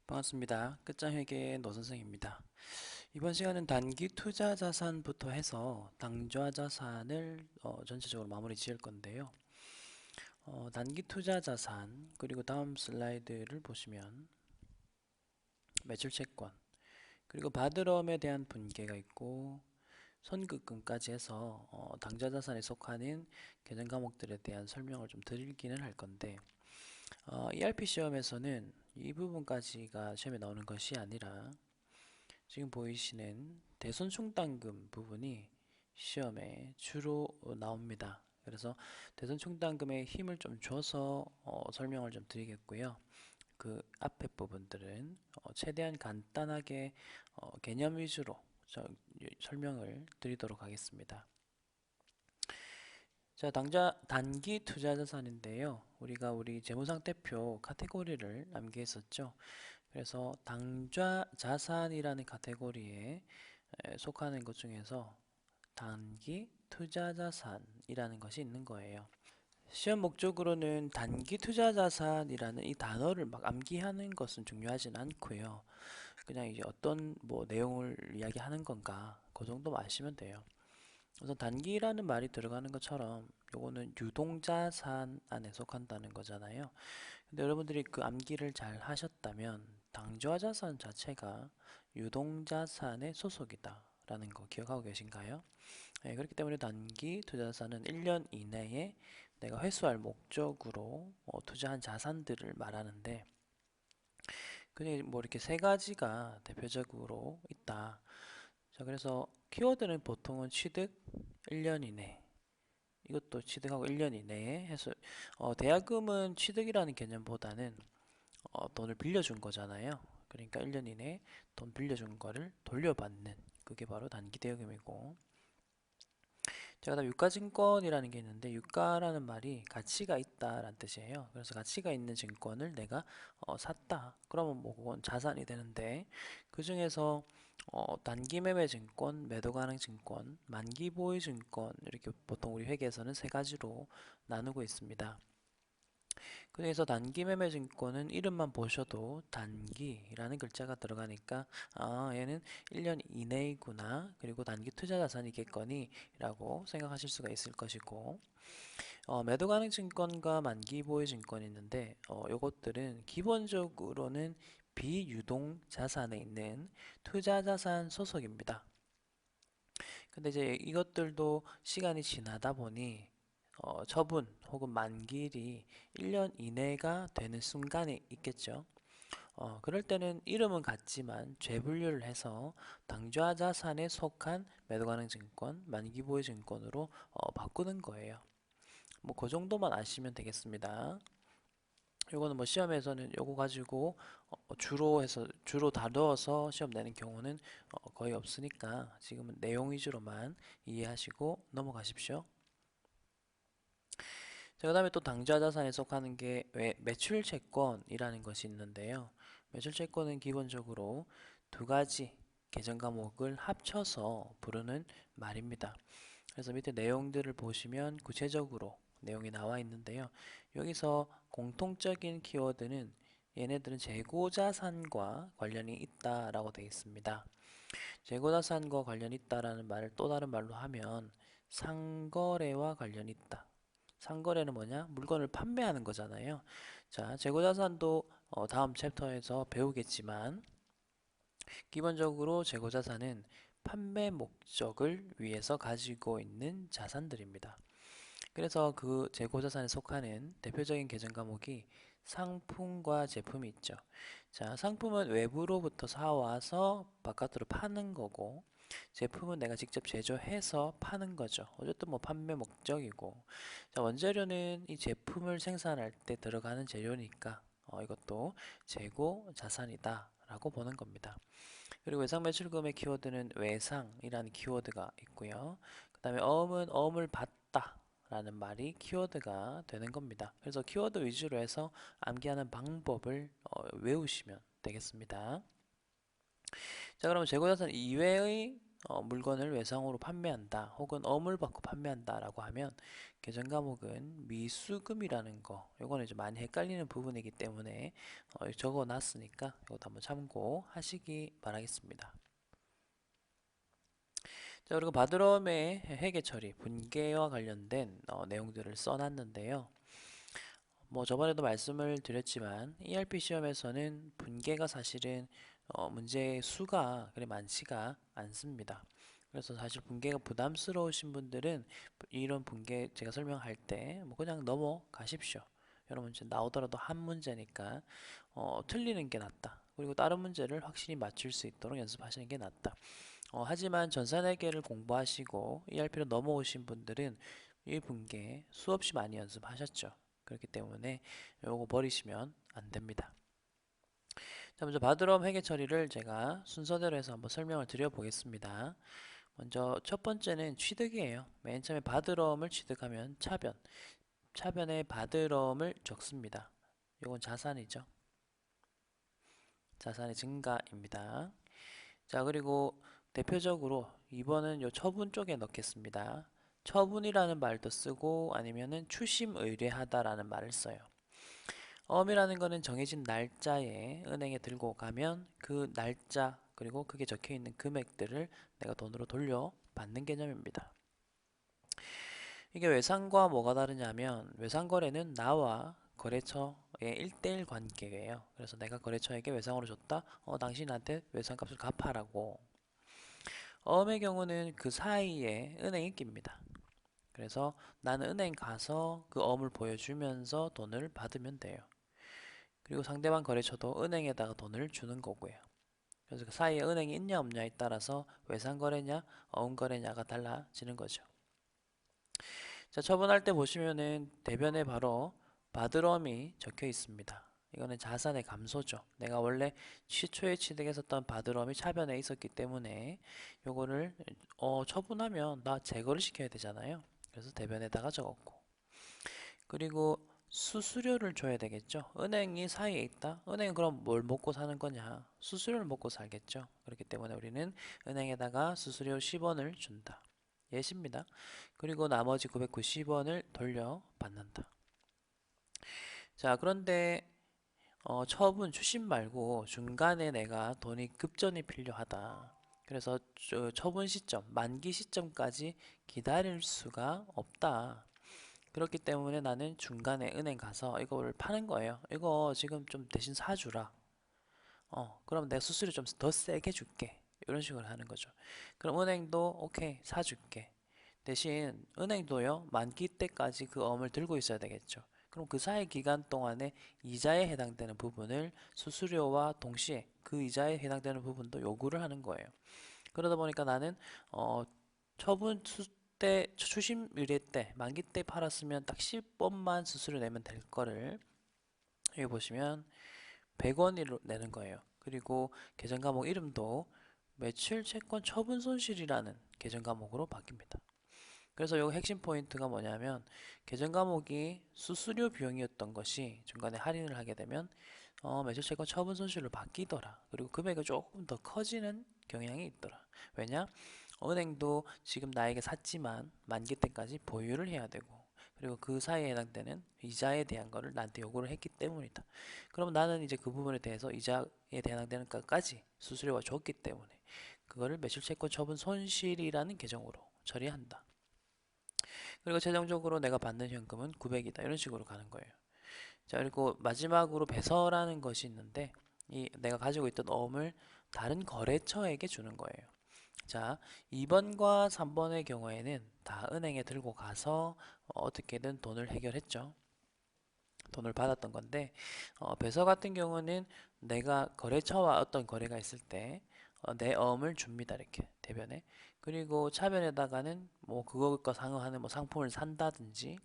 반갑습니다. 끝장회계의 노선생입니다. 이번 시간은 단기 투자 자산부터 해서 당좌 자산을 전체적으로 마무리 지을 건데요. 단기 투자 자산 그리고 다음 슬라이드를 보시면 매출 채권 그리고 바드럼에 대한 분계가 있고 선급금까지 해서 당좌 자산에 속하는 개정 과목들에 대한 설명을 좀 드리기는 할 건데 ERP 시험에서는 이 부분까지가 시험에 나오는 것이 아니라 지금 보이시는 대손 충당금 부분이 시험에 주로 나옵니다. 그래서 대손 충당금에 힘을 좀 줘서 설명을 좀 드리겠고요. 그 앞에 부분들은 최대한 간단하게 개념 위주로 설명을 드리도록 하겠습니다. 자, 단기 투자 자산인데요. 우리 재무상태표 카테고리를 암기했었죠. 그래서 당좌 자산이라는 카테고리에 속하는 것 중에서 단기 투자 자산이라는 것이 있는 거예요. 시험 목적으로는 단기 투자 자산이라는 이 단어를 막 암기하는 것은 중요하진 않고요. 그냥 이제 어떤 뭐 내용을 이야기하는 건가 그 정도만 아시면 돼요. 우선 단기라는 말이 들어가는 것처럼 요거는 유동자산 안에 속한다는 거잖아요. 근데 여러분들이 그 암기를 잘 하셨다면 당좌자산 자체가 유동자산의 소속이다 라는 거 기억하고 계신가요? 네, 그렇기 때문에 단기 투자자산은 1년 이내에 내가 회수할 목적으로 투자한 자산들을 말하는데 그게 뭐 이렇게 세 가지가 대표적으로 있다. 자, 그래서 키워드는 보통은 취득 1년 이내 이것도 취득하고 1년 이내에 해서 대학금은 취득이라는 개념보다는 돈을 빌려준 거잖아요. 그러니까 1년 이내에 돈 빌려준 거를 돌려받는 그게 바로 단기 대여금이고 자, 그다음 유가증권이라는 게 있는데 유가라는 말이 가치가 있다라는 뜻이에요. 그래서 가치가 있는 증권을 내가 샀다. 그러면 뭐 그건 자산이 되는데 그 중에서 단기 매매 증권, 매도 가능 증권, 만기 보유 증권 이렇게 보통 우리 회계에서는 세 가지로 나누고 있습니다. 그래서 단기 매매 증권은 이름만 보셔도 단기라는 글자가 들어가니까 얘는 1년 이내이구나 그리고 단기 투자 자산이겠거니 라고 생각하실 수가 있을 것이고 매도 가능 증권과 만기 보유 증권이 있는데 요것들은 기본적으로는 비유동 자산에 있는 투자 자산 소속입니다. 근데 이제 이것들도 시간이 지나다 보니 처분 혹은 만기일이 1년 이내가 되는 순간이 있겠죠. 그럴 때는 이름은 같지만 재분류를 해서 당좌 자산에 속한 매도 가능 증권, 만기 보유 증권으로 바꾸는 거예요. 뭐 그 정도만 아시면 되겠습니다. 요거는 뭐 시험에서는 요거 가지고 주로 다뤄서 시험 내는 경우는 거의 없으니까 지금은 내용 위주로만 이해하시고 넘어가십시오. 자, 그다음에 또 당좌 자산에 속하는 게 매출 채권이라는 것이 있는데요. 매출 채권은 기본적으로 두 가지 계정 과목을 합쳐서 부르는 말입니다. 그래서 밑에 내용들을 보시면 구체적으로 내용이 나와 있는데요. 여기서 공통적인 키워드는 얘네들은 재고자산과 관련이 있다라고 되어 있습니다. 재고자산과 관련이 있다라는 말을 또 다른 말로 하면 상거래와 관련이 있다. 상거래는 뭐냐? 물건을 판매하는 거잖아요. 자, 재고자산도 다음 챕터에서 배우겠지만 기본적으로 재고자산은 판매 목적을 위해서 가지고 있는 자산들입니다. 그래서 그 재고자산에 속하는 대표적인 계정 과목이 상품과 제품이 있죠. 자, 상품은 외부로부터 사와서 바깥으로 파는 거고 제품은 내가 직접 제조해서 파는 거죠. 어쨌든 뭐 판매 목적이고 자, 원재료는 이 제품을 생산할 때 들어가는 재료니까 이것도 재고 자산이다 라고 보는 겁니다. 그리고 외상 매출금의 키워드는 외상이라는 키워드가 있고요. 그 다음에 어음은 어음을 받다 라는 말이 키워드가 되는 겁니다. 그래서 키워드 위주로 해서 암기하는 방법을 외우시면 되겠습니다. 자, 그러면 재고자산 이외의 물건을 외상으로 판매한다 혹은 어물 받고 판매한다 라고 하면 계정 과목은 미수금이라는 거, 요거는 이제 많이 헷갈리는 부분이기 때문에 적어 놨으니까 이것도 한번 참고하시기 바라겠습니다. 자, 그리고 바드럼의 회계 처리, 분계와 관련된 내용들을 써놨는데요. 뭐 저번에도 말씀을 드렸지만 ERP 시험에서는 분계가 사실은 문제의 수가 그리 많지가 않습니다. 그래서 사실 분계가 부담스러우신 분들은 이런 분계 제가 설명할 때 뭐 그냥 넘어가십시오. 여러 문제 나오더라도 한 문제니까 틀리는 게 낫다. 그리고 다른 문제를 확실히 맞출 수 있도록 연습하시는 게 낫다. 하지만 전산회계를 공부하시고 ERP로 넘어오신 분들은 이 분계 수없이 많이 연습하셨죠. 그렇기 때문에 요거 버리시면 안 됩니다. 자, 먼저 바드럼 회계 처리를 제가 순서대로 해서 한번 설명을 드려 보겠습니다. 먼저 첫 번째는 취득이에요. 맨 처음에 바드럼을 취득하면 차변, 차변에 바드럼을 적습니다. 요건 자산이죠. 자산의 증가입니다. 자, 그리고 대표적으로 2번은 요 처분 쪽에 넣겠습니다. 처분이라는 말도 쓰고 아니면은 추심 의뢰하다라는 말을 써요. 어음이라는 거는 정해진 날짜에 은행에 들고 가면 그 날짜 그리고 그게 적혀 있는 금액들을 내가 돈으로 돌려받는 개념입니다. 이게 외상과 뭐가 다르냐면 외상거래는 나와 거래처의 1대1 관계예요. 그래서 내가 거래처에게 외상으로 줬다. 당신한테 외상값을 갚아라고. 어음의 경우는 그 사이에 은행이 낍니다. 그래서 나는 은행 가서 그 어음을 보여주면서 돈을 받으면 돼요. 그리고 상대방 거래처도 은행에다가 돈을 주는 거고요. 그래서 그 사이에 은행이 있냐 없냐에 따라서 외상거래냐 어음거래냐가 달라지는 거죠. 자, 처분할 때 보시면은 대변에 바로 바드럼이 적혀 있습니다. 이거는 자산의 감소죠. 내가 원래 시초에 취득했었던 바드럼이 차변에 있었기 때문에 요거를 처분하면 나 제거를 시켜야 되잖아요. 그래서 대변에다가 적었고, 그리고 수수료를 줘야 되겠죠. 은행이 사이에 있다. 은행은 그럼 뭘 먹고 사는 거냐? 수수료를 먹고 살겠죠. 그렇기 때문에 우리는 은행에다가 수수료 10원을 준다. 예시입니다. 그리고 나머지 990원을 돌려받는다. 자, 그런데 처분 추심 말고 중간에 내가 돈이 급전이 필요하다. 그래서 처분 시점, 만기 시점까지 기다릴 수가 없다. 그렇기 때문에 나는 중간에 은행 가서 이거를 파는 거예요. 이거 지금 좀 대신 사주라. 그럼 내가 수수료 좀 더 세게 줄게. 이런 식으로 하는 거죠. 그럼 은행도 오케이, 사줄게. 대신 은행도요, 만기 때까지 그 어음을 들고 있어야 되겠죠. 그럼 그 사이 기간 동안에 이자에 해당되는 부분을 수수료와 동시에 그 이자에 해당되는 부분도 요구를 하는 거예요. 그러다 보니까 나는 처분 때 추심 의뢰 때 만기 때 팔았으면 딱 10원만 수수료 내면 될 거를 여기 보시면 100원으로 내는 거예요. 그리고 계정 과목 이름도 매출 채권 처분 손실이라는 계정 과목으로 바뀝니다. 그래서 여기 핵심 포인트가 뭐냐면 계정 과목이 수수료 비용이었던 것이 중간에 할인을 하게 되면 매출 채권 처분 손실로 바뀌더라. 그리고 금액이 조금 더 커지는 경향이 있더라. 왜냐? 은행도 지금 나에게 샀지만 만기 때까지 보유를 해야 되고, 그리고 그 사이에 해당되는 이자에 대한 거를 나한테 요구를 했기 때문이다. 그럼 나는 이제 그 부분에 대해서 이자에 해당되는 것까지 수수료가 줬기 때문에 그거를 매출채권 처분 손실이라는 계정으로 처리한다. 그리고 최종적으로 내가 받는 현금은 900이다. 이런 식으로 가는 거예요. 자, 그리고 마지막으로 배서라는 것이 있는데 이 내가 가지고 있던 어음을 다른 거래처에게 주는 거예요. 자, 2번과 3번의 경우에는 다 은행에 들고 가서 어떻게든 돈을 해결했죠. 돈을 받았던 건데 배서 같은 경우는 내가 거래처와 어떤 거래가 있을 때 내 어음을 줍니다. 이렇게 대변에. 그리고 차변에다가는 뭐 그것과 상응하는 뭐 상품을 산다든지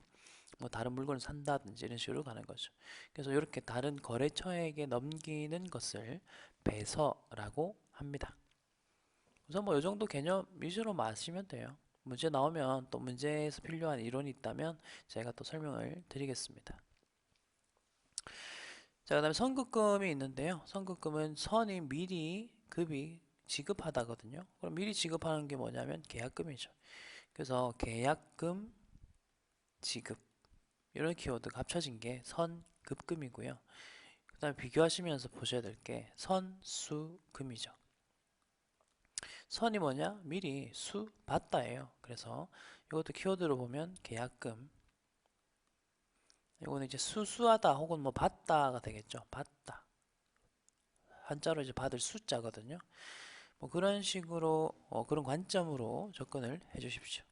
뭐 다른 물건을 산다든지 이런 식으로 가는 거죠. 그래서 이렇게 다른 거래처에게 넘기는 것을 배서라고 합니다. 우선 뭐 이 정도 개념 위주로 마시면 돼요. 문제 나오면 또 문제에서 필요한 이론이 있다면 제가 또 설명을 드리겠습니다. 자, 그 다음에 선급금이 있는데요. 선급금은 선이 미리 급이 지급하다거든요. 그럼 미리 지급하는 게 뭐냐면 계약금이죠. 그래서 계약금 지급 이런 키워드가 합쳐진 게 선급금이고요. 그 다음에 비교하시면서 보셔야 될 게 선수금이죠. 선이 뭐냐? 미리 수 받다예요. 그래서 이것도 키워드로 보면 계약금, 이거는 이제 수수하다 혹은 뭐 받다가 되겠죠. 받다. 한자로 이제 받을 숫자거든요. 뭐 그런 식으로 그런 관점으로 접근을 해 주십시오.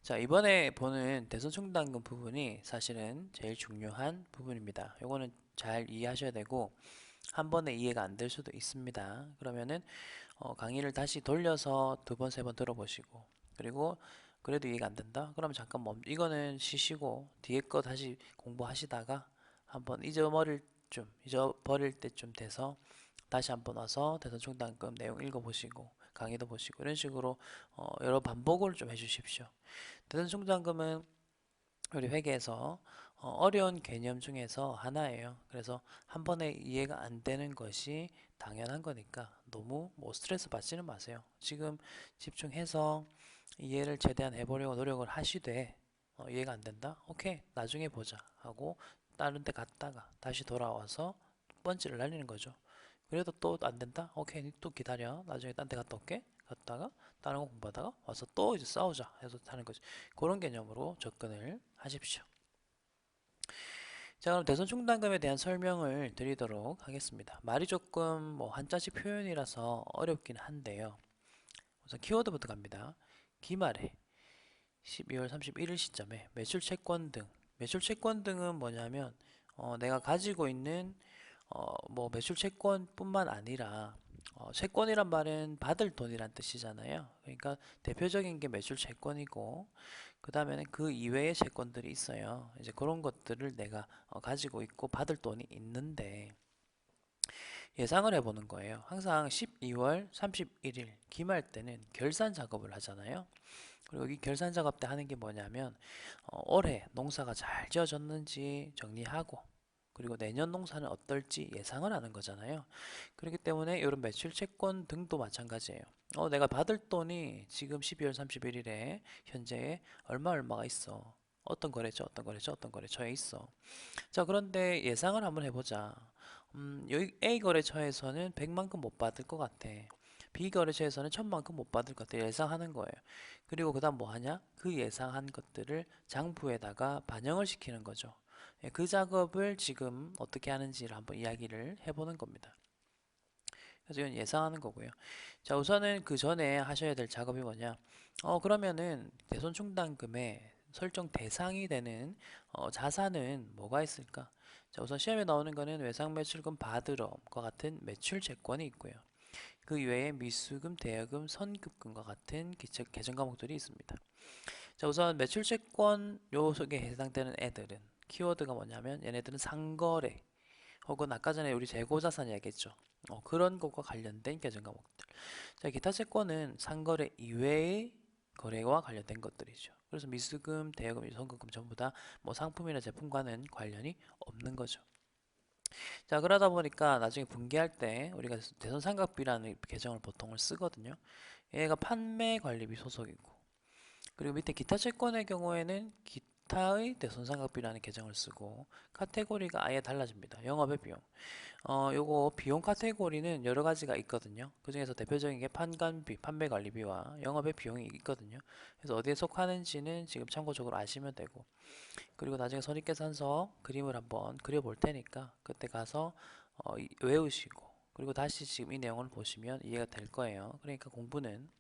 자, 이번에 보는 대손 충당금 부분이 사실은 제일 중요한 부분입니다. 요거는 잘 이해하셔야 되고 한 번에 이해가 안 될 수도 있습니다. 그러면은 강의를 다시 돌려서 두 번, 세 번 들어보시고 그리고 그래도 이해가 안 된다? 그러면 잠깐 이거는 쉬시고 뒤에 거 다시 공부하시다가 한번 잊어버릴 때쯤 돼서 다시 한번 와서 대선 충당금 내용 읽어보시고 강의도 보시고 이런 식으로 여러 반복을 좀 해주십시오. 대선 충당금은 우리 회계에서 어려운 개념 중에서 하나예요. 그래서 한 번에 이해가 안 되는 것이 당연한 거니까 너무 뭐 스트레스 받지는 마세요. 지금 집중해서 이해를 최대한 해보려고 노력을 하시되 이해가 안 된다? 오케이, 나중에 보자 하고 다른 데 갔다가 다시 돌아와서 펀치를 날리는 거죠. 그래도 또 안 된다? 오케이, 또 기다려. 나중에 딴 데 갔다 올게. 갔다가 다른 거 공부하다가 와서 또 이제 싸우자 해서 하는 거지. 그런 개념으로 접근을 하십시오. 자, 그럼 대손 충당금에 대한 설명을 드리도록 하겠습니다. 말이 조금 뭐 한자식 표현이라서 어렵긴 한데요. 우선 키워드부터 갑니다. 기말에 12월 31일 시점에 매출 채권 등, 매출 채권 등은 뭐냐면 내가 가지고 있는 뭐 매출 채권뿐만 아니라 채권이란 말은 받을 돈이란 뜻이잖아요. 그러니까 대표적인 게 매출 채권이고 그 다음에는 그 이외의 채권들이 있어요. 이제 그런 것들을 내가 가지고 있고 받을 돈이 있는데 예상을 해보는 거예요. 항상 12월 31일 기말 때는 결산 작업을 하잖아요. 그리고 이 결산 작업 때 하는 게 뭐냐면 올해 농사가 잘 지어졌는지 정리하고 그리고 내년 농사는 어떨지 예상을 하는 거잖아요. 그렇기 때문에 이런 매출 채권 등도 마찬가지예요. 내가 받을 돈이 지금 12월 31일에 현재 얼마가 있어. 어떤 거래처, 어떤 거래처, 어떤 거래처에 있어. 자, 그런데 예상을 한번 해보자. 여기 A 거래처에서는 100만큼 못 받을 것 같아. B 거래처에서는 1000만큼 못 받을 것 같아. 예상하는 거예요. 그리고 그 다음 뭐 하냐? 그 예상한 것들을 장부에다가 반영을 시키는 거죠. 예, 그 작업을 지금 어떻게 하는지를 한번 이야기를 해보는 겁니다. 그래서 이건 예상하는 거고요. 자, 우선은 그 전에 하셔야 될 작업이 뭐냐? 그러면은 대손충당금의 설정 대상이 되는 자산은 뭐가 있을까? 자, 우선 시험에 나오는 거는 외상매출금 받으러과 같은 매출 채권이 있고요. 그 이외에 미수금, 대여금, 선급금과 같은 계정 과목들이 있습니다. 자, 우선 매출 채권 요 속에 해당되는 애들은 키워드가 뭐냐면 얘네들은 상거래 혹은 아까 전에 우리 재고자산 이야기했죠. 그런 것과 관련된 계정 과목들. 자, 기타 채권은 상거래 이외의 거래와 관련된 것들이죠. 그래서 미수금, 대여금, 선급금 전부 다 뭐 상품이나 제품과는 관련이 없는 거죠. 자, 그러다 보니까 나중에 분기할 때 우리가 대손상각비라는 계정을 보통을 쓰거든요. 얘가 판매관리비 소속이고 그리고 밑에 기타 채권의 경우에는 기타의 대손상각비라는 계정을 쓰고 카테고리가 아예 달라집니다. 영업의 비용. 요거 비용 카테고리는 여러 가지가 있거든요. 그 중에서 대표적인 게 판관비, 판매관리비와 영업의 비용이 있거든요. 그래서 어디에 속하는지는 지금 참고적으로 아시면 되고 그리고 나중에 손익계산서 그림을 한번 그려볼 테니까 그때 가서 외우시고 그리고 다시 지금 이 내용을 보시면 이해가 될 거예요. 그러니까 공부는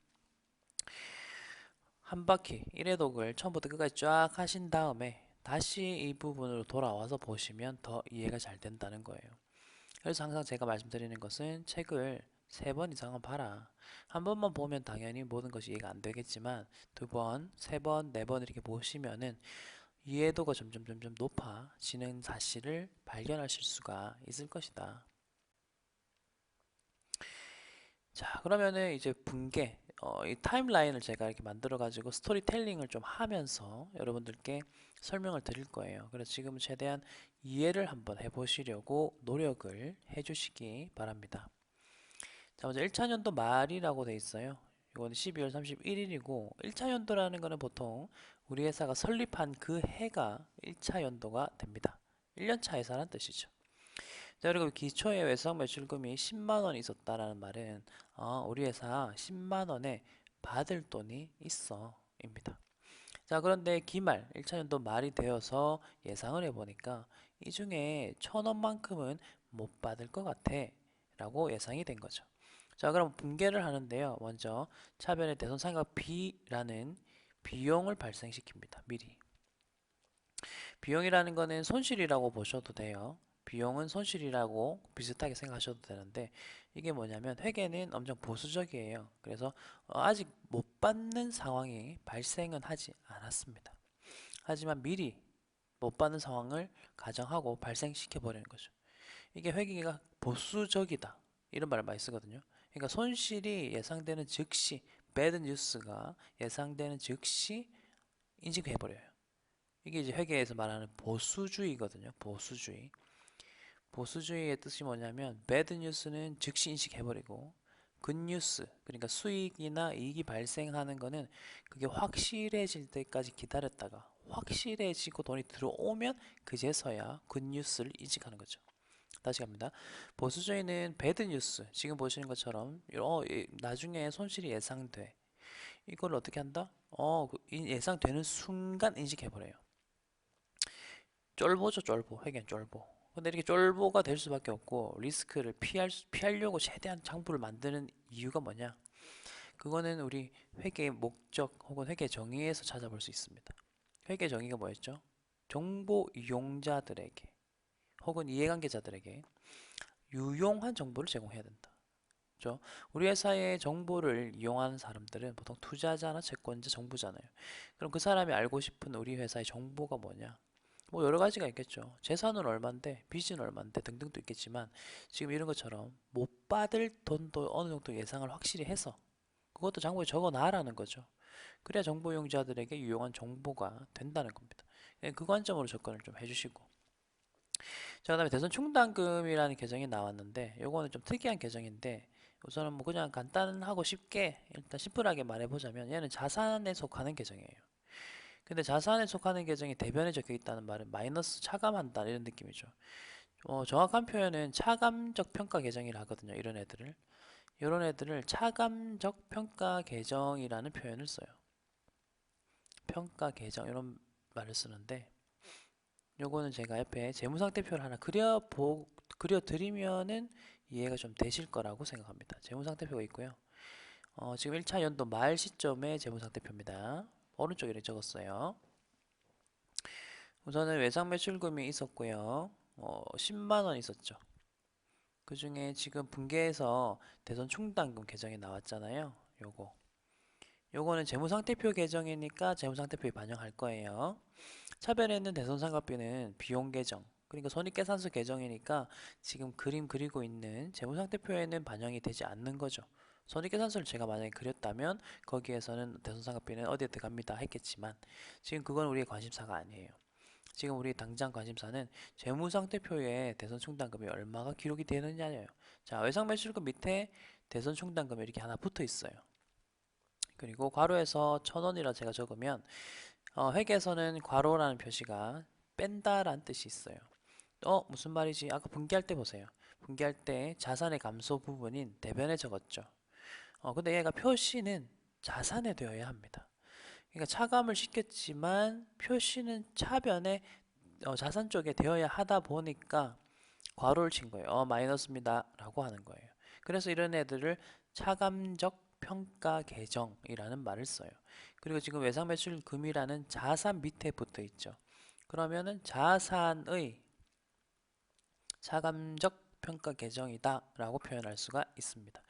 한 바퀴 1회독을 처음부터 끝까지 쫙 하신 다음에 다시 이 부분으로 돌아와서 보시면 더 이해가 잘 된다는 거예요. 그래서 항상 제가 말씀드리는 것은 책을 3번 이상은 봐라. 한 번만 보면 당연히 모든 것이 이해가 안 되겠지만 2번, 3번, 4번 이렇게 보시면은 이해도가 점점 높아지는 사실을 발견하실 수가 있을 것이다. 자, 그러면은 이제 분계, 이 타임라인을 제가 이렇게 만들어 가지고 스토리텔링을 좀 하면서 여러분들께 설명을 드릴 거예요. 그래서 지금 최대한 이해를 한번 해보시려고 노력을 해주시기 바랍니다. 자, 먼저 1차 연도 말이라고 돼 있어요. 이거는 12월 31일이고 1차 연도라는 거는 보통 우리 회사가 설립한 그 해가 1차 연도가 됩니다. 1년 차 회사라는 뜻이죠. 자, 그리고 기초의 외상 매출금이 10만 원 있었다라는 말은 우리 회사 10만 원에 받을 돈이 있어 입니다. 자, 그런데 기말 1차 연도 말이 되어서 예상을 해보니까 이 중에 1,000원만큼은 못 받을 것 같아 라고 예상이 된 거죠. 자, 그럼 분개를 하는데요. 먼저 차변의 대손상각비라는 비용을 발생시킵니다. 미리. 비용이라는 거는 손실이라고 보셔도 돼요. 비용은 손실이라고 비슷하게 생각하셔도 되는데 이게 뭐냐면 회계는 엄청 보수적이에요. 그래서 아직 못 받는 상황이 발생은 하지 않았습니다. 하지만 미리 못 받는 상황을 가정하고 발생시켜 버리는 거죠. 이게 회계가 보수적이다 이런 말을 많이 쓰거든요. 그러니까 손실이 예상되는 즉시 배드 뉴스가 예상되는 즉시 인식해 버려요. 이게 이제 회계에서 말하는 보수주의거든요. 보수주의. 보수주의의 뜻이 뭐냐면 배드 뉴스는 즉시 인식해버리고 굿뉴스 그러니까 수익이나 이익이 발생하는 거는 그게 확실해질 때까지 기다렸다가 확실해지고 돈이 들어오면 그제서야 굿뉴스를 인식하는 거죠. 다시 갑니다. 보수주의는 배드 뉴스 지금 보시는 것처럼 나중에 손실이 예상돼. 이걸 어떻게 한다? 예상되는 순간 인식해버려요. 쫄보죠, 쫄보. 회계는 쫄보. 근데 이렇게 쫄보가 될 수밖에 없고 리스크를 피하려고 최대한 장부를 만드는 이유가 뭐냐? 그거는 우리 회계의 목적 혹은 회계 정의에서 찾아볼 수 있습니다. 회계 정의가 뭐였죠? 정보 이용자들에게 혹은 이해관계자들에게 유용한 정보를 제공해야 된다. 그렇죠? 우리 회사의 정보를 이용하는 사람들은 보통 투자자나 채권자, 정부잖아요. 그럼 그 사람이 알고 싶은 우리 회사의 정보가 뭐냐? 뭐 여러 가지가 있겠죠. 재산은 얼만데, 빚은 얼만데 등등도 있겠지만 지금 이런 것처럼 못 받을 돈도 어느 정도 예상을 확실히 해서 그것도 장부에 적어 놔라는 거죠. 그래야 정보 이용자들에게 유용한 정보가 된다는 겁니다. 그 관점으로 접근을 좀 해주시고. 자, 그다음에 대선 충당금이라는 계정이 나왔는데 요거는 좀 특이한 계정인데 우선은 뭐 그냥 간단하고 쉽게 일단 심플하게 말해보자면 얘는 자산에 속하는 계정이에요. 근데 자산에 속하는 계정이 대변에 적혀 있다는 말은 마이너스 차감한다 이런 느낌이죠. 정확한 표현은 차감적 평가 계정이라 하거든요. 이런 애들을 차감적 평가 계정이라는 표현을 써요. 평가 계정 이런 말을 쓰는데 요거는 제가 옆에 재무상태표를 하나 그려드리면은 이해가 좀 되실 거라고 생각합니다. 재무상태표가 있고요. 지금 1차 연도 말 시점의 재무상태표입니다. 오른쪽에 이렇게 적었어요. 우선은 외상 매출금이 있었고요. 10만 원 있었죠. 그 중에 지금 분계해서 대손 충당금 계정이 나왔잖아요. 요거는 재무상태표 계정이니까 재무상태표에 반영할 거예요. 차변에 있는 대손상각비는 비용 계정, 그러니까 손익계산서 계정이니까 지금 그림 그리고 있는 재무상태표에는 반영이 되지 않는 거죠. 손익계산서를 제가 만약에 그렸다면 거기에서는 대손상각비는 어디에 들어갑니다 했겠지만 지금 그건 우리의 관심사가 아니에요. 지금 우리 당장 관심사는 재무상태표에 대손충당금이 얼마가 기록이 되느냐예요. 자, 외상매출금 밑에 대손충당금이 이렇게 하나 붙어 있어요. 그리고 괄호에서 1,000원이라 제가 적으면 회계에서는 괄호라는 표시가 뺀다라는 뜻이 있어요. 무슨 말이지? 아까 분기할 때 보세요. 분기할 때 자산의 감소 부분인 대변에 적었죠. 근데 얘가 표시는 자산에 되어야 합니다. 그러니까 차감을 시켰지만 표시는 차변에 자산 쪽에 되어야 하다 보니까 괄호를 친 거예요. 마이너스입니다. 라고 하는 거예요. 그래서 이런 애들을 차감적 평가 계정이라는 말을 써요. 그리고 지금 외상매출금이라는 자산 밑에 붙어 있죠. 그러면은 자산의 차감적 평가 계정이다 라고 표현할 수가 있습니다.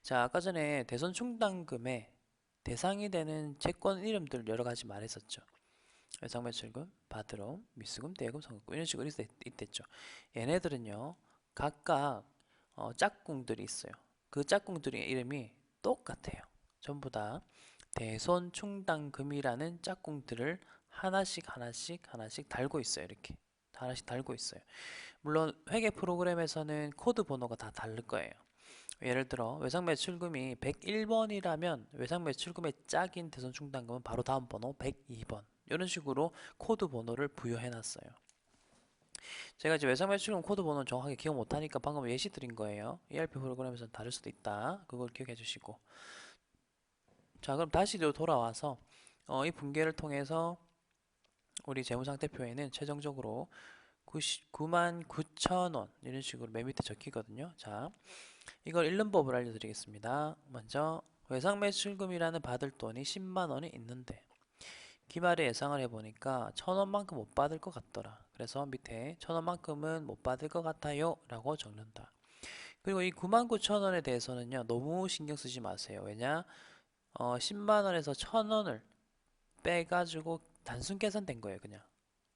자, 아까 전에 대손 충당금의 대상이 되는 채권 이름들 여러 가지 말했었죠. 외상매출금, 바드럼, 미수금, 대여금, 선급금 이런 식으로 있댔죠. 얘네들은요 각각 짝꿍들이 있어요. 그 짝꿍들의 이름이 똑같아요. 전부 다 대손충당금이라는 짝꿍들을 하나씩 달고 있어요. 이렇게 하나씩 달고 있어요. 물론 회계 프로그램에서는 코드 번호가 다 다를 거예요. 예를 들어 외상 매출금이 101번이라면 외상 매출금의 짝인 대손 충당금은 바로 다음 번호 102번. 이런 식으로 코드 번호를 부여해 놨어요. 제가 이제 외상 매출금 코드 번호는 정확하게 기억 못하니까 방금 예시 드린 거예요. ERP 프로그램에서는 다를 수도 있다. 그걸 기억해 주시고. 자, 그럼 다시 돌아와서 이 분계를 통해서 우리 재무상태표에는 최종적으로 99,900,000원 이런 식으로 맨 밑에 적히거든요. 자, 이걸 읽는 법을 알려드리겠습니다. 먼저 외상매출금이라는 받을 돈이 10만 원이 있는데 기말에 예상을 해보니까 1,000원만큼 못 받을 것 같더라. 그래서 밑에 1,000원만큼은 못 받을 것 같아요 라고 적는다. 그리고 이 99,000원에 대해서는요 너무 신경 쓰지 마세요. 왜냐 10만 원에서 1,000원을 빼가지고 단순 계산된 거예요. 그냥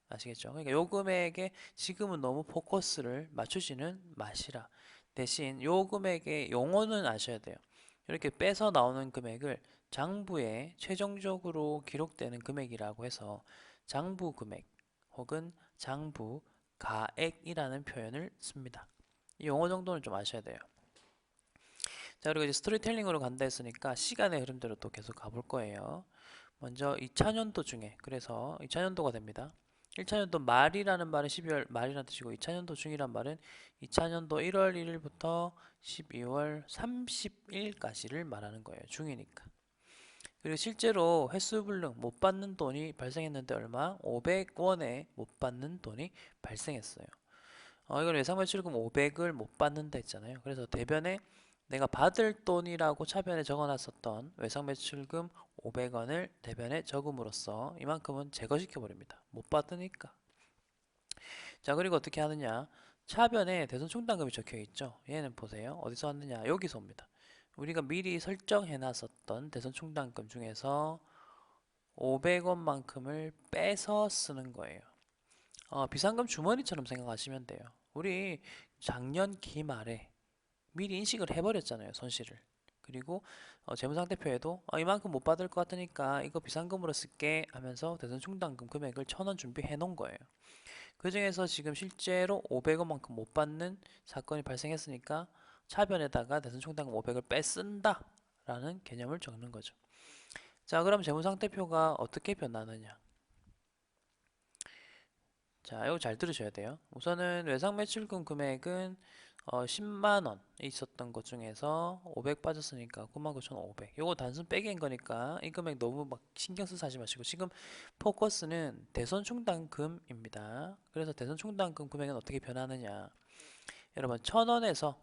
아시겠죠? 그러니까 요 금액에 지금은 너무 포커스를 맞추지는 마시라. 대신 요 금액의 용어는 아셔야 돼요. 이렇게 빼서 나오는 금액을 장부에 최종적으로 기록되는 금액이라고 해서 장부 금액 혹은 장부 가액이라는 표현을 씁니다. 이 용어 정도는 좀 아셔야 돼요. 자, 그리고 이제 스토리텔링으로 간다 했으니까 시간의 흐름대로 또 계속 가볼 거예요. 먼저 2차년도 중에, 그래서 2차년도가 됩니다. 1차년도 말이라는 말은 12월 말이라는 뜻이고 2차년도 중이란 말은 2차년도 1월 1일부터 12월 30일까지를 말하는 거예요. 중이니까. 그리고 실제로 횟수불능 못 받는 돈이 발생했는데 얼마? 500원에 못 받는 돈이 발생했어요. 이건 외상매출금 500을 못 받는다 했잖아요. 그래서 대변에 내가 받을 돈이라고 차변에 적어놨었던 외상매출금 500원을 대변에 적음으로써 이만큼은 제거시켜 버립니다. 못 받으니까. 자, 그리고 어떻게 하느냐? 차변에 대손충당금이 적혀 있죠. 얘는 보세요. 어디서 왔느냐? 여기서 옵니다. 우리가 미리 설정해 놨었던 대손충당금 중에서 500원만큼을 빼서 쓰는 거예요. 비상금 주머니처럼 생각하시면 돼요. 우리 작년 기말에 미리 인식을 해버렸잖아요, 손실을. 그리고 재무상태표에도 이만큼 못 받을 것 같으니까 이거 비상금으로 쓸게 하면서 대손충당금 금액을 1,000원 준비해 놓은 거예요. 그 중에서 지금 실제로 500원만큼 못 받는 사건이 발생했으니까 차변에다가 대손충당금 500을 빼쓴다 라는 개념을 적는 거죠. 자, 그럼 재무상태표가 어떻게 변하느냐? 자, 이거 잘 들으셔야 돼요. 우선은 외상매출금 금액은 10만원 있었던 것 중에서 500 빠졌으니까 99,500. 요거 단순 빼기인 거니까 이 금액 너무 막 신경 써서 하지 마시고 지금 포커스는 대손충당금입니다. 그래서 대손충당금 금액은 어떻게 변하느냐. 여러분 1,000원에서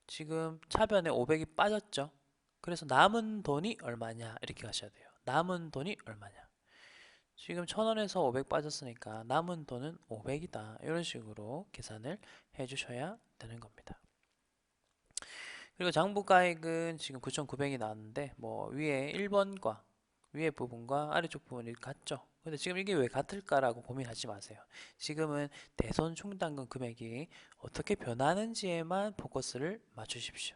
지금 차변에 500이 빠졌죠. 그래서 남은 돈이 얼마냐 이렇게 가셔야 돼요. 남은 돈이 얼마냐. 지금 1,000원에서 500 빠졌으니까 남은 돈은 500이다. 이런 식으로 계산을 해주셔야 되는 겁니다. 그리고 장부가액은 지금 9,900이 나왔는데 뭐 위에 1번과 위에 부분과 아래쪽 부분이 같죠. 근데 지금 이게 왜 같을까라고 고민하지 마세요. 지금은 대손 충당금 금액이 어떻게 변하는지에만 포커스를 맞추십시오.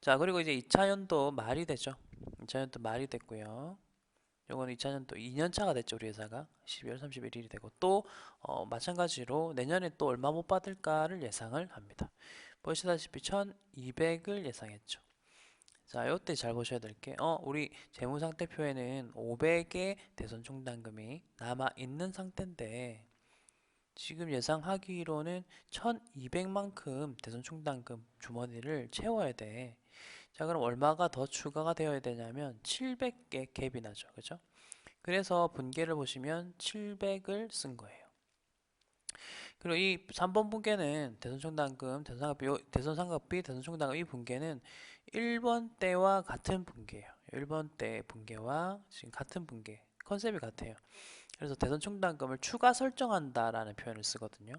자, 그리고 이제 2차연도 말이 되죠. 2차연도 말이 됐고요. 요거는 2차년도 2년차가 됐죠. 우리 회사가 12월 31일이 되고 또 마찬가지로 내년에 또 얼마 못 받을까를 예상을 합니다. 보시다시피 1200을 예상했죠. 자, 요때 잘 보셔야 될 게 우리 재무상태표에는 500의 대손 충당금이 남아 있는 상태인데 지금 예상하기로는 1200만큼 대손 충당금 주머니를 채워야 돼. 자, 그럼 얼마가 더 추가가 되어야 되냐면 700개 갭이 나죠. 그죠? 그래서 분계를 보시면 700을 쓴 거예요. 그리고 이 3번 분계는 대손총당금, 대손상각비, 대손총당금 이 분계는 1번 때와 같은 분계예요. 1번 때 분계와 지금 같은 분계. 컨셉이 같아요. 그래서 대손총당금을 추가 설정한다라는 표현을 쓰거든요.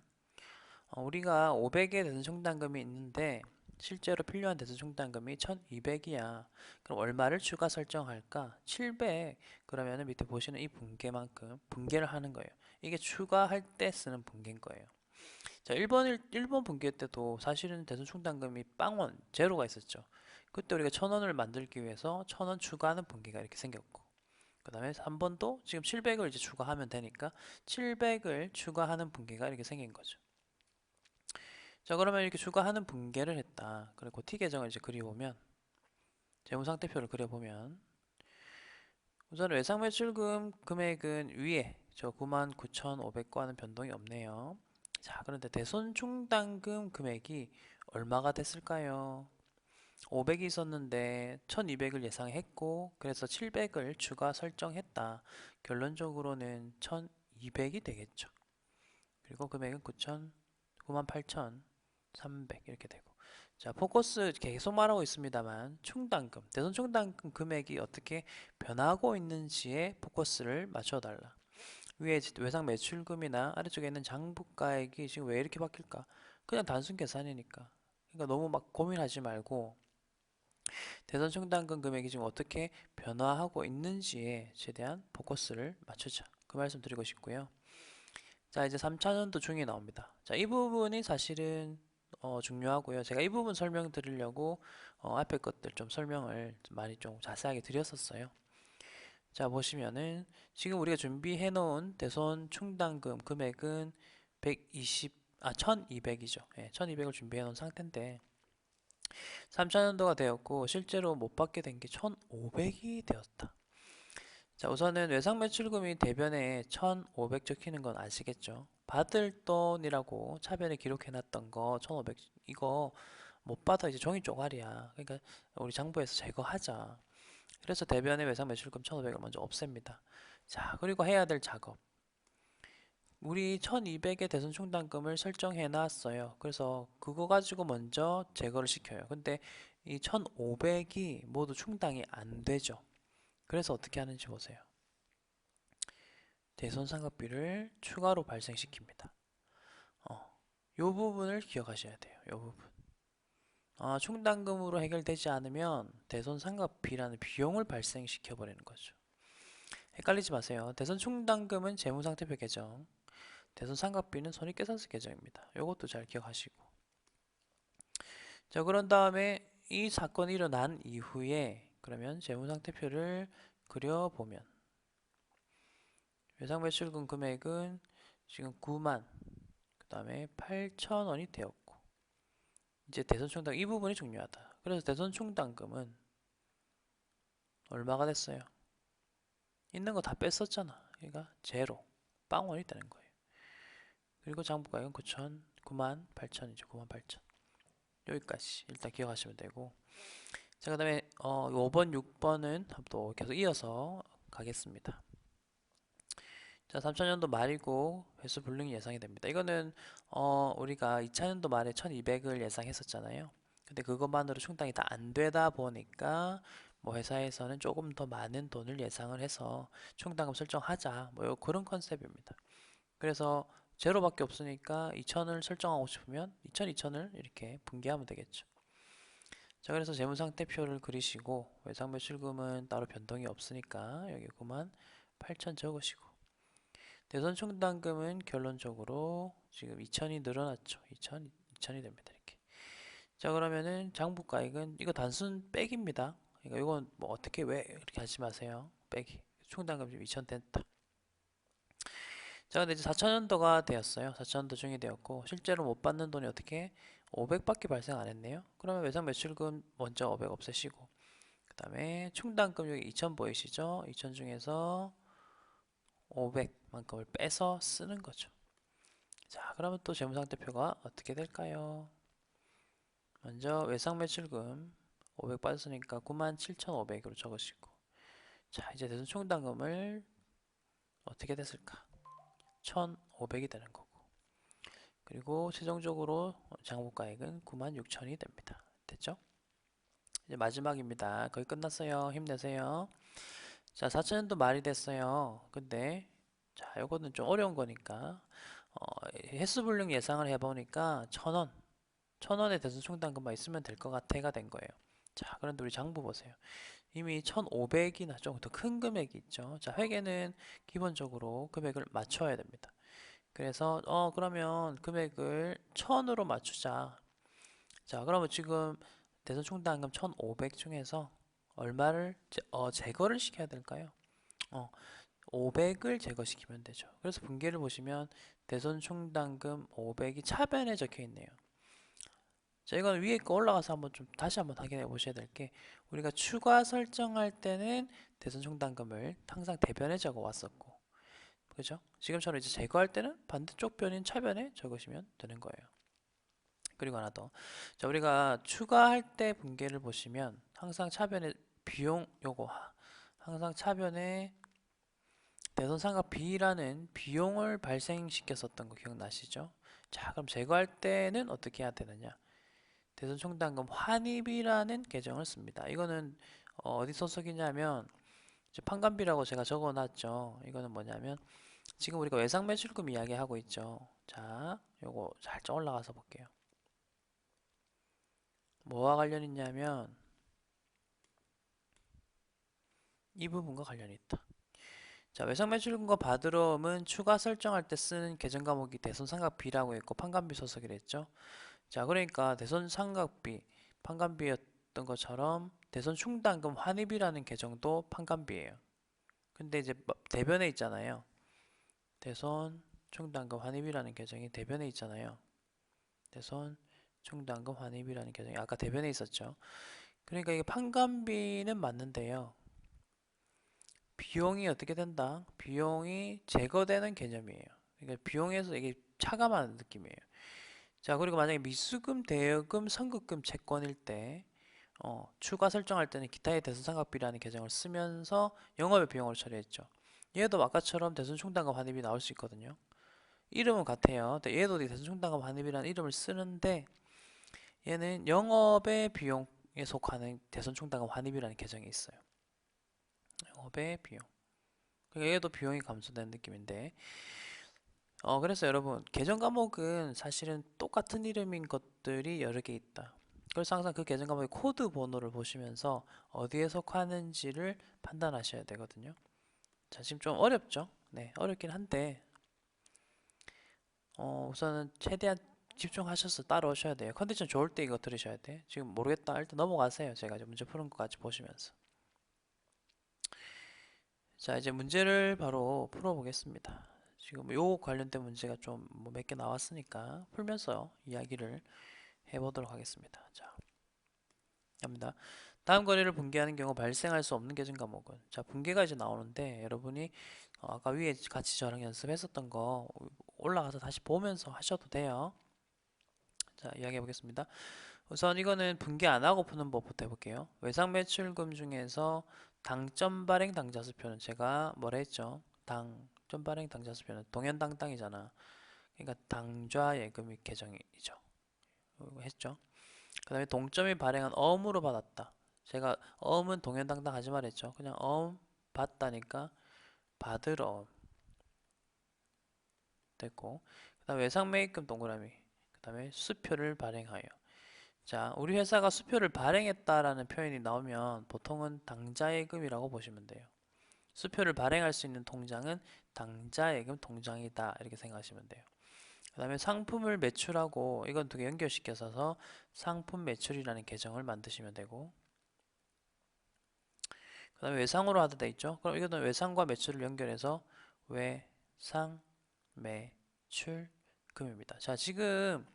우리가 500의 대손총당금이 있는데 실제로 필요한 대손총당금이 1200이야. 그럼 얼마를 추가 설정할까? 700. 그러면은 밑에 보시는 이 분계만큼 분계를 하는 거예요. 이게 추가할 때 쓰는 분계인 거예요. 자, 1번 분계 때도 사실은 대손총당금이 빵원, 제로가 있었죠. 그때 우리가 1,000원을 만들기 위해서 1,000원 추가하는 분계가 이렇게 생겼고 그 다음에 3번도 지금 700을 이제 추가하면 되니까 700을 추가하는 분계가 이렇게 생긴 거죠. 자, 그러면 이렇게 추가하는 분계를 했다. 그리고 T 계정을 이제 그려보면, 재무상태표를 그려보면, 우선 외상매출금 금액은 위에 저 99,500과는 변동이 없네요. 자, 그런데 대손충당금 금액이 얼마가 됐을까요? 500이 있었는데 1200을 예상했고 그래서 700을 추가 설정했다. 결론적으로는 1200이 되겠죠. 그리고 금액은 98,300 이렇게 되고. 자, 포커스 계속 말하고 있습니다만 충당금, 대손 충당금 금액이 어떻게 변하고 있는지에 포커스를 맞춰달라. 위에 외상 매출금이나 아래쪽에 있는 장부가액이 지금 왜 이렇게 바뀔까? 그냥 단순 계산이니까. 그러니까 너무 막 고민하지 말고 대선 충당금 금액이 지금 어떻게 변화하고 있는지에 최대한 포커스를 맞추자. 그 말씀 드리고 싶고요. 자, 이제 3차전도 중에 나옵니다. 자, 이 부분이 사실은 중요하고요. 제가 이 부분 설명드리려고 앞에 것들 좀 설명을 많이 좀 자세하게 드렸었어요. 자, 보시면은 지금 우리가 준비해 놓은 대손 충당금 금액은 1200이죠. 예, 1200을 준비해 놓은 상태인데 3차전도가 되었고 실제로 못 받게 된 게 1500이 되었다. 자, 우선은 외상 매출금이 대변에 1500 적히는 건 아시겠죠? 받을 돈이라고 차변에 기록해 놨던 거 1500 이거 못 받아. 이제 종이 쪼가리야. 그러니까 우리 장부에서 제거하자. 그래서 대변에 외상 매출금 1500을 먼저 없앱니다. 자, 그리고 해야 될 작업. 우리 1200의 대손 충당금을 설정해 놨어요. 그래서 그거 가지고 먼저 제거를 시켜요. 근데 이 1500이 모두 충당이 안 되죠. 그래서 어떻게 하는지 보세요. 대손상각비를 추가로 발생시킵니다. 요 부분을 기억하셔야 돼요. 요 부분. 충당금으로 해결되지 않으면 대손상각비라는 비용을 발생시켜 버리는 거죠. 헷갈리지 마세요. 대손 충당금은 재무상태표 계정, 대손상각비는 손익계산서 계정입니다. 요것도 잘 기억하시고. 자, 그런 다음에 이 사건이 일어난 이후에 그러면 재무상태표를 그려보면 외상매출금 금액은 지금 9만 그 다음에 8천원이 되었고 이제 대손충당 이 부분이 중요하다. 그래서 대손충당금은 얼마가 됐어요? 있는 거 다 뺐었잖아. 그러니까 제로 빵원이 되는 거예요. 그리고 장부가액은 9만 8천이죠. 9만 8천. 여기까지 일단 기억하시면 되고 자, 그 다음에 5번, 6번은 또 계속 이어서 가겠습니다. 자, 3차년도 말이고 회수 불능이 예상이 됩니다. 이거는 우리가 2차년도 말에 1200을 예상했었잖아요. 근데 그것만으로 충당이 다 안 되다 보니까 뭐 회사에서는 조금 더 많은 돈을 예상을 해서 충당금 설정하자 뭐 그런 컨셉입니다. 그래서 제로밖에 없으니까 2000을 설정하고 싶으면 2000, 2000을 이렇게 분기하면 되겠죠. 자, 그래서 재무상태표를 그리시고 외상매출금은 따로 변동이 없으니까 여기 9만 8천 적으시고 대선 충당금은 결론적으로 지금 2000이 늘어났죠. 2000이 됩니다. 이렇게. 자, 그러면은 장부가액은 이거 단순 백입니다. 그러니까 이건 뭐 어떻게 왜 이렇게 하지 마세요. 백이. 충당금 지금 2000 됐다. 자, 근데 이제 4천연도가 되었어요. 4천연도 중이 되었고 실제로 못 받는 돈이 어떻게 500밖에 발생 안 했네요. 그러면 외상 매출금 먼저 500 없애시고 그 다음에 충당금 여기 2000 보이시죠? 2000 중에서 500만큼을 빼서 쓰는 거죠. 자, 그러면 또 재무상태표가 어떻게 될까요? 먼저 외상 매출금 500 빠졌으니까 97,500으로 적으시고 자, 이제 대손 충당금을 어떻게 됐을까? 1,500이 되는 거고 그리고 최종적으로 장부가액은 96,000이 됩니다. 됐죠? 이제 마지막입니다. 거의 끝났어요. 힘내세요. 자, 4천년도 말이 됐어요. 근데 자, 요거는 좀 어려운 거니까 횟수불능 예상을 해보니까 1,000원 1,000원의 대손 충당금만 있으면 될 것 같아가 된 거예요. 자, 그런데 우리 장부 보세요. 이미 1,500이나 좀 더 큰 금액이 있죠. 자, 회계는 기본적으로 금액을 맞춰야 됩니다. 그래서 그러면 금액을 1,000으로 맞추자. 자, 그러면 지금 대손 충당금 1,500 중에서 얼마를 제거를 시켜야 될까요? 500을 제거시키면 되죠. 그래서 분계를 보시면 대손 충당금 500이 차변에 적혀 있네요. 자, 이건 위에 거 올라가서 한번 좀 다시 한번 확인해 보셔야 될 게, 우리가 추가 설정할 때는 대손 총단금을 항상 대변에 적어 왔었고, 그죠? 지금처럼 이제 제거할 때는 반대쪽 변인 차변에 적으시면 되는 거예요. 그리고 하나 더. 자, 우리가 추가할 때 분계를 보시면 항상 차변에 비용 요거 항상 차변에 대손상각 B라는 비용을 발생시켰었던 거 기억나시죠? 자, 그럼 제거할 때는 어떻게 해야 되느냐? 대손 총단금 환입이라는 계정을 씁니다. 이거는 어디 소속이냐면 이제 판관비라고 제가 적어놨죠. 이거는 뭐냐면 지금 우리가 외상 매출금 이야기하고 있죠. 자, 요거 살짝 올라가서 볼게요. 뭐와 관련 있냐면 이 부분과 관련이 있다. 자, 외상 매출금과 바드럼은 추가 설정할 때 쓰는 계정 과목이 대손상각비라고 했고 판관비 소속이라 했죠. 자, 그러니까 대손상각비, 판관비였던 것처럼 대손충당금 환입이라는 계정도 판관비예요. 근데 이제 대변에 있잖아요. 대손충당금 환입이라는 계정이 대변에 있잖아요. 대손충당금 환입이라는 계정이 아까 대변에 있었죠. 그러니까 이게 판관비는 맞는데요. 비용이 어떻게 된다? 비용이 제거되는 개념이에요. 그러니까 비용에서 이게 차감하는 느낌이에요. 자, 그리고 만약에 미수금, 대여금, 선급금 채권일 때 추가 설정할 때는 기타의 대손상각비라는 계정을 쓰면서 영업의 비용으로 처리했죠. 얘도 아까처럼 대손충당금 환입이 나올 수 있거든요. 이름은 같아요. 얘도 대손충당금 환입이라는 이름을 쓰는데 얘는 영업의 비용에 속하는 대손충당금 환입이라는 계정이 있어요. 영업의 비용. 그러니까 얘도 비용이 감소되는 느낌인데 그래서 여러분 계정 과목은 사실은 똑같은 이름인 것들이 여러 개 있다. 그래서 항상 그 계정 과목의 코드 번호를 보시면서 어디에 속하는지를 판단하셔야 되거든요. 자, 지금 좀 어렵죠? 네, 어렵긴 한데 우선은 최대한 집중하셔서 따라오셔야 돼요. 컨디션 좋을 때 이거 들으셔야 돼. 지금 모르겠다. 일단 넘어가세요. 제가 이제 문제 푸는 것까지 보시면서. 자, 이제 문제를 바로 풀어보겠습니다. 지금 요 관련된 문제가 좀 몇 개 나왔으니까 풀면서 이야기를 해보도록 하겠습니다. 자, 갑니다. 다음 거래를 분개하는 경우 발생할 수 없는 계정 과목은, 자, 분개가 이제 나오는데 여러분이 아까 위에 같이 저랑 연습했었던 거 올라가서 다시 보면서 하셔도 돼요. 자, 이야기해 보겠습니다. 우선 이거는 분개 안 하고 푸는 법부터 해볼게요. 외상 매출금 중에서 당점 발행 당자수표는 제가 뭐라 했죠? 당점 발행 당자수표는 동현당당이잖아. 그러니까 당좌 예금이 계정이죠. 이거 했죠? 그 다음에 동점이 발행한 어음으로 받았다. 제가 어음은 동현당당 하지 말했죠. 그냥 어음 받다니까 받을 어음 됐고, 그 다음에 외상 매입금 동그라미, 그 다음에 수표를 발행하여. 자, 우리 회사가 수표를 발행했다라는 표현이 나오면 보통은 당자예금이라고 보시면 돼요. 수표를 발행할 수 있는 통장은 당자예금 통장이다, 이렇게 생각하시면 돼요. 그 다음에 상품을 매출하고, 이건 두 개 연결시켜서 상품 매출이라는 계정을 만드시면 되고, 그 다음에 외상으로 하다 돼 있죠. 그럼 이거는 외상과 매출을 연결해서 외상 매출금입니다. 자, 지금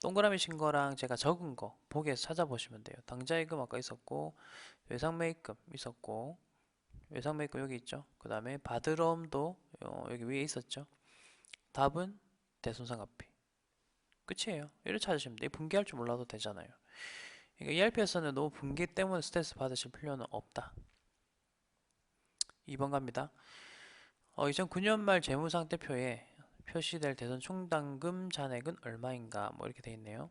동그라미 친 거랑 제가 적은 거 보기에서 찾아보시면 돼요. 당좌예금 아까 있었고, 외상매입금 있었고, 외상매입금 여기 있죠. 그 다음에 바드럼도 여기 위에 있었죠. 답은 대손상각비. 끝이에요. 이렇게 찾으시면 돼요. 분개할 줄 몰라도 되잖아요. 그러니까 ERP에서는 너무 분개 때문에 스트레스 받으실 필요는 없다. 2번 갑니다. 2009년 말 재무상태표에 표시될 대손 총당금 잔액은 얼마인가? 뭐 이렇게 돼 있네요.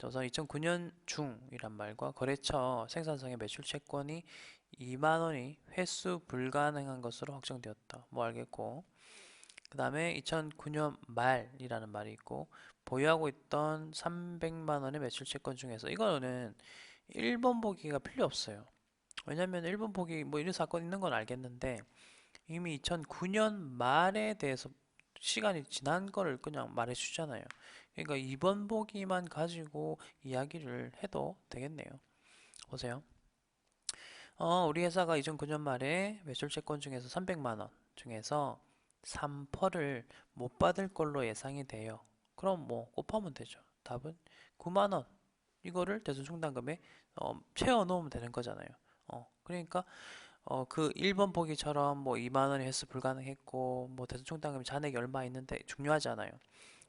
우선 2009년 중이란 말과 거래처 생산성의 매출 채권이 2만 원이 회수 불가능한 것으로 확정되었다. 뭐 알겠고, 그 다음에 2009년 말이라는 말이 있고, 보유하고 있던 300만 원의 매출 채권 중에서 이거는 1번 보기가 필요 없어요. 왜냐면 1번 보기 뭐 이런 사건 있는 건 알겠는데 이미 2009년 말에 대해서 시간이 지난 거를 그냥 말해 주잖아요. 그러니까 2번 보기만 가지고 이야기를 해도 되겠네요. 보세요. 우리 회사가 2009년 말에 매출 채권 중에서 300만 원 중에서 3%를 못 받을 걸로 예상이 돼요. 그럼 뭐 곱하면 되죠. 답은 9만 원이 이거를 대손 충당금에 채워 넣으면 되는 거잖아요. 그러니까 그 1번 보기처럼 뭐 2만 원이 횟수 불가능했고 뭐 대손 충당금이 잔액이 얼마 있는데 중요하지 않아요.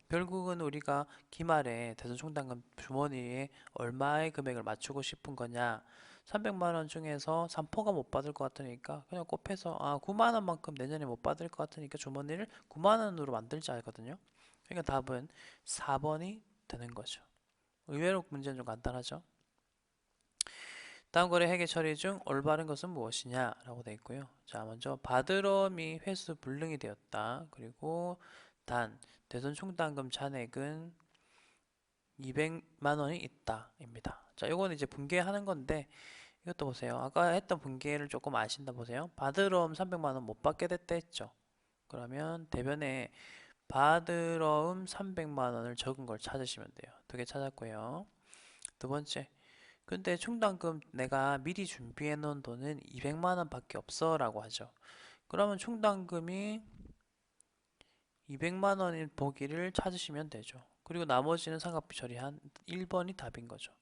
결국은 우리가 기말에 대손 충당금 주머니에 얼마의 금액을 맞추고 싶은 거냐. 300만 원 중에서 3%가 못 받을 것 같으니까 그냥 곱해서 9만 원만큼 내년에 못 받을 것 같으니까 주머니를 9만 원으로 만들자 하거든요. 그러니까 답은 4번이 되는 거죠. 의외로 문제는 좀 간단하죠. 다음 거래 회계 처리 중 올바른 것은 무엇이냐 라고 되어 있고요. 자, 먼저 받으러미 회수 불능이 되었다. 그리고 단 대손 충당금 잔액은 200만 원이 있다 입니다. 자, 이거는 이제 분개하는 건데 이것도 보세요. 아까 했던 분개를 조금 아신다 보세요. 받으러움 300만 원 못 받게 됐다 했죠. 그러면 대변에 받으러움 300만 원을 적은 걸 찾으시면 돼요. 두 개 찾았고요. 두 번째, 근데 충당금 내가 미리 준비해 놓은 돈은 200만 원 밖에 없어 라고 하죠. 그러면 충당금이 200만 원인 보기를 찾으시면 되죠. 그리고 나머지는 상각비 처리한 1번이 답인 거죠.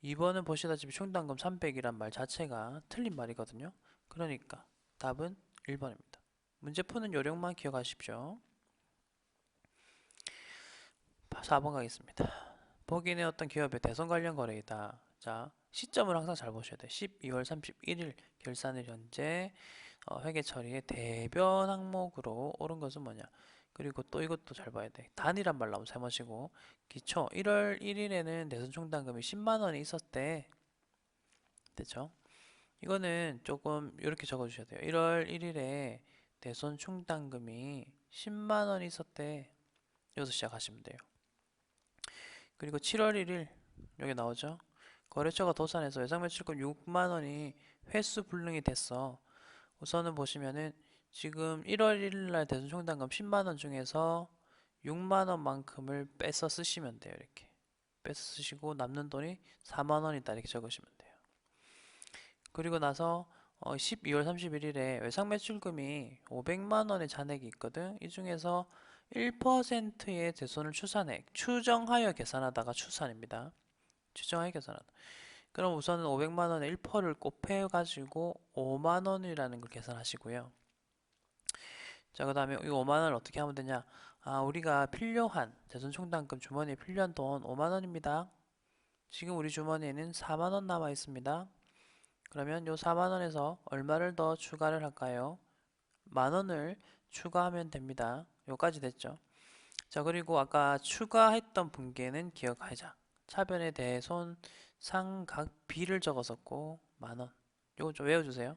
2번은 보시다시피 충당금 300이란 말 자체가 틀린 말이거든요. 그러니까 답은 1번입니다. 문제 푸는 요령만 기억하십시오. 4번 가겠습니다. 보기는 어떤 기업의 대손 관련 거래이다. 자, 시점을 항상 잘 보셔야 돼. 12월 31일 결산일 현재 회계 처리의 대변 항목으로 옳은 것은 뭐냐. 그리고 또 이것도 잘 봐야 돼. 단이란 말 나오면 세모시고 기초 1월 1일에는 대손 충당금이 10만 원이 있었대. 됐죠? 이거는 조금 이렇게 적어주셔야 돼요. 1월 1일에 대손 충당금이 10만 원이 있었대. 여기서 시작하시면 돼요. 그리고 7월 1일 여기 나오죠? 거래처가 도산해서 외상매출금 6만 원이 회수 불능이 됐어. 우선은 보시면은 지금 1월 1일 날 대손 충당금 10만 원 중에서 6만 원만큼을 빼서 쓰시면 돼요. 이렇게 빼서 쓰시고 남는 돈이 4만 원이다 이렇게 적으시면 돼요. 그리고 나서 12월 31일에 외상매출금이 500만 원의 잔액이 있거든. 이 중에서 1%의 대손을 추정하여 계산하다가 추산입니다. 추정하여 계산하다. 그럼 우선은 500만 원에 1%를 곱해가지고 5만 원이라는 걸 계산하시고요. 자, 그 다음에 이 5만 원을 어떻게 하면 되냐? 우리가 필요한 대손 충당금 주머니에 필요한 돈 5만 원입니다. 지금 우리 주머니에는 4만 원 남아 있습니다. 그러면 요 4만 원에서 얼마를 더 추가를 할까요? 만 원을 추가하면 됩니다. 요까지 됐죠? 자, 그리고 아까 추가했던 분계는 기억하자. 차변에 대손 상각비를 적었었고 만원. 요거 좀 외워주세요.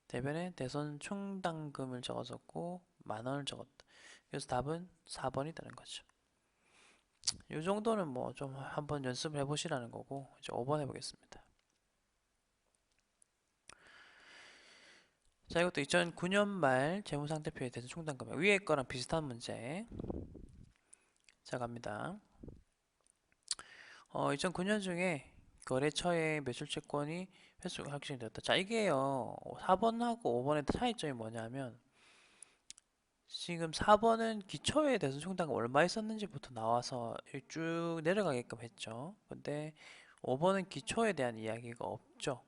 대변에 대손 충당금을 적었었고 만원을 적었다. 그래서 답은 4번이 되는 거죠. 이 정도는 뭐 좀 한번 연습을 해보시라는 거고 이제 5번 해보겠습니다. 자, 이것도 2009년 말 재무상태표에 대해서 충당금액 위에 거랑 비슷한 문제. 자, 갑니다. 2009년 중에 거래처의 매출채권이 횟수가 확정이 되었다. 자, 이게요. 4번하고 5번의 차이점이 뭐냐면 지금 4번은 기초에 대해서 충당금 얼마 있었는지부터 나와서 쭉 내려가게끔 했죠. 근데 5번은 기초에 대한 이야기가 없죠.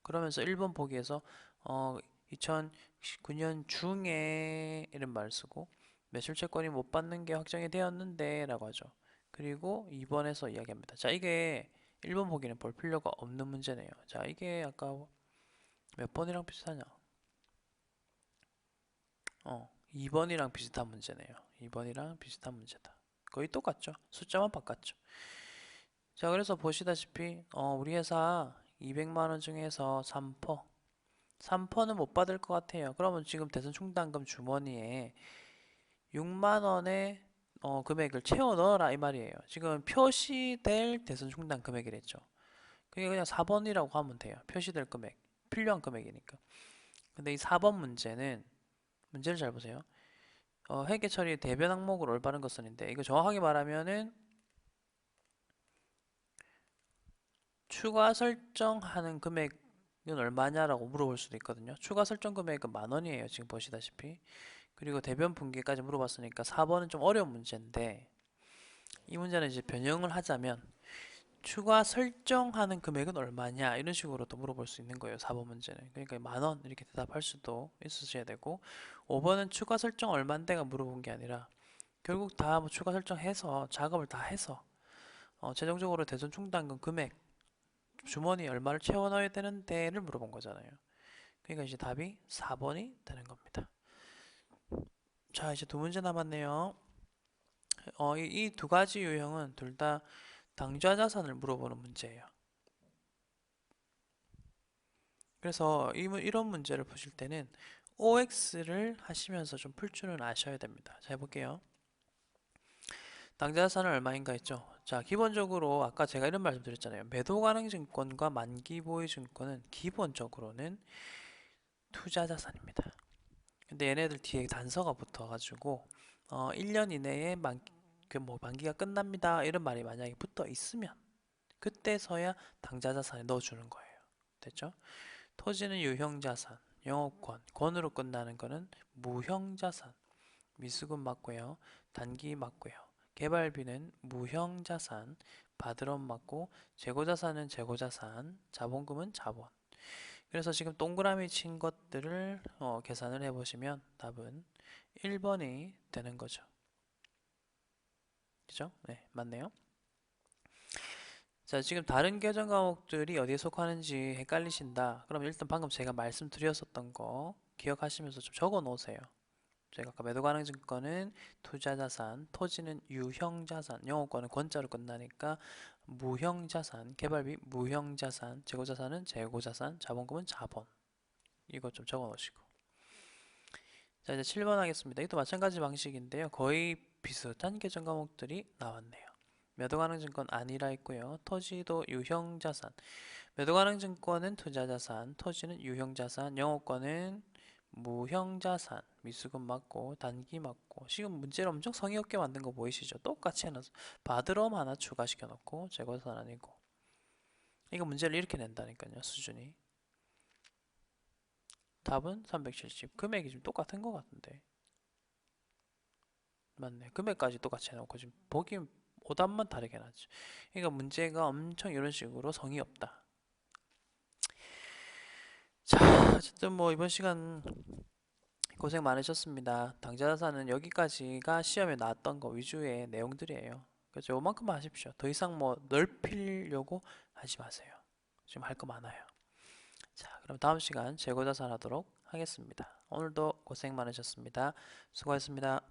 그러면서 1번 보기에서 2019년 중에 이런 말을 쓰고 매출채권이 못 받는 게 확정이 되었는데 라고 하죠. 그리고 2번에서 이야기합니다. 자, 이게 1번 보기는 볼 필요가 없는 문제네요. 자, 이게 아까 몇 번이랑 비슷하냐? 2번이랑 비슷한 문제네요. 2번이랑 비슷한 문제다. 거의 똑같죠? 숫자만 바꿨죠. 자, 그래서 보시다시피 우리 회사 200만 원 중에서 3%는 못 받을 것 같아요. 그러면 지금 대손 충당금 주머니에 6만 원의 금액을 채워 넣어라 이 말이에요. 지금 표시될 대손 충당 금액이랬죠. 그게 그냥 4번이라고 하면 돼요. 표시될 금액, 필요한 금액이니까. 근데 이 4번 문제는 문제를 잘 보세요. 회계 처리 대변 항목으로 올바른 것은인데 이거 정확하게 말하면은 추가 설정하는 금액은 얼마냐라고 물어볼 수도 있거든요. 추가 설정 금액은 만 원이에요. 지금 보시다시피. 그리고 대변 분기까지 물어봤으니까 4번은 좀 어려운 문제인데 이 문제는 이제 변형을 하자면 추가 설정하는 금액은 얼마냐 이런 식으로 또 물어볼 수 있는 거예요. 4번 문제는. 그러니까 10,000원 이렇게 대답할 수도 있으셔야 되고 5번은 추가 설정 얼만데가 물어본 게 아니라 결국 다 뭐 추가 설정해서 작업을 다 해서 최종적으로 대손 충당금 금액 주머니에 얼마를 채워 넣어야 되는데를 물어본 거잖아요. 그러니까 이제 답이 4번이 되는 겁니다. 자, 이제 두 문제 남았네요. 이 두 가지 유형은 둘 다 당좌 자산을 물어보는 문제예요. 그래서 이런 문제를 푸실 때는 OX를 하시면서 좀 풀 줄은 아셔야 됩니다. 자, 해볼게요. 당좌 자산은 얼마인가 했죠? 자, 기본적으로 아까 제가 이런 말씀 드렸잖아요. 매도 가능 증권과 만기 보유 증권은 기본적으로는 투자 자산입니다. 근데 얘네들 뒤에 단서가 붙어가지고 1년 이내에 만기가 끝납니다. 이런 말이 만약에 붙어 있으면 그때서야 당좌 자산에 넣어주는 거예요. 됐죠? 토지는 유형자산, 영업권, 권으로 끝나는 거는 무형자산, 미수금 맞고요. 단기 맞고요. 개발비는 무형자산, 받으럼 맞고 재고자산은 재고자산, 자본금은 자본. 그래서 지금 동그라미 친 것들을 계산을 해보시면 답은 1번이 되는 거죠. 그죠? 네, 맞네요. 자, 지금 다른 계정 과목들이 어디에 속하는지 헷갈리신다. 그럼 일단 방금 제가 말씀드렸었던 거 기억하시면서 좀 적어 놓으세요. 제가 아까 매도 가능 증권은 투자자산, 토지는 유형자산, 영업권은 권자로 끝나니까 무형자산, 개발비 무형자산, 재고자산은 재고자산, 자본금은 자본. 이거 좀 적어 놓으시고. 자, 이제 7번 하겠습니다. 이것도 마찬가지 방식인데요. 거의 비슷한 계정 과목들이 나왔네요. 매도 가능 증권 아니라 했고요. 토지도 유형자산. 매도 가능 증권은 투자자산, 토지는 유형자산, 영업권은 무형자산. 미수금 맞고 단기 맞고. 지금 문제를 엄청 성의 없게 만든 거 보이시죠? 똑같이 해놔서 받으럼 하나 추가시켜 놓고 재고자산 아니고. 이거 문제를 이렇게 낸다니까요. 수준이. 답은 370. 금액이 좀 똑같은 것 같은데. 맞네. 금액까지 똑같이 해놓고 지금 보기엔 오답만 다르게 나죠. 그러니까 문제가 엄청 이런 식으로 성의 없다. 자, 어쨌든 뭐 이번 시간 고생 많으셨습니다. 당좌자산은 여기까지가 시험에 나왔던 거 위주의 내용들이에요. 그래서 요만큼만 하십시오. 더 이상 뭐 넓히려고 하지 마세요. 지금 할 거 많아요. 자, 그럼 다음 시간 재고자산 하도록 하겠습니다. 오늘도 고생 많으셨습니다. 수고하셨습니다.